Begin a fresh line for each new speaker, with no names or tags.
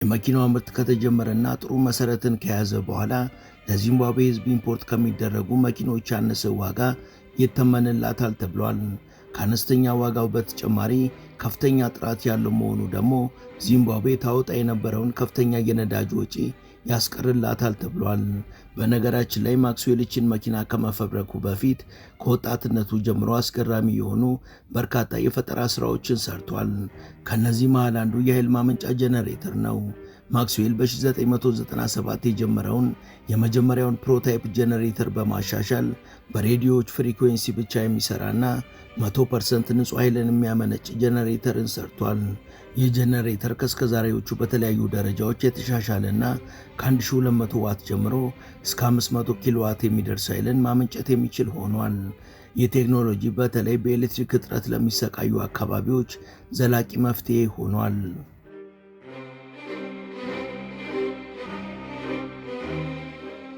የመኪናው ምርት ከተጀመረና ጥሩ መሰረትን ከያዘ በኋላ ለዚምባብዌ ሕዝብ ኢምፖርት ከሚደረጉ መኪኖች ያነሰ ዋጋ ይተመንላታል ተብሏል። ከአነስተኛ ዋጋው በተጨማሪ ከፍተኛ ጥራት ያለው መሆኑ ደግሞ ዚምባብዌ ታወጣ የነበረውን ከፍተኛ የነዳጅ ወጪ ያስቀርላታል ተብሏል። በነገራችን ላይ ማክስዌል ይህችን መኪና ከመፈብረኩ በፊት ከወጣትነቱ ጀምሮ አስገራሚ የሆኑ በርካታ የፈጠራ ስራዎችን ሰርቷል። ከነዚህ መሃል አንዱ የኃይል ማመንጫ ጀነሬተር ነው። ማክስዌል በ1997 የጀመረውን የመጀመሪያውን ፕሮታይፕ ጀነሬተር በማሻሻል በሬዲዮዎች ፍሪኩዌንሲ ብቻ የሚሰራና 100% ንጹህ ኃይልን የሚያመነጭ ጀነሬተርን ሰርቷል። ይህ ጀነሬተር ከእስከዛሬዎቹ በተለያዩ ደረጃዎች የተሻሻለና ከ1200 ዋት ጀምሮ እስከ 500 ኪሎዋት የሚደርስ ኃይልን ማመንጨት የሚችል ሆኗል። ይህ ቴክኖሎጂ በተለይ በኤሌክትሪክ እጥረት ለሚሰቃዩ አካባቢዎች ዘላቂ መፍትሄ ሆኗል።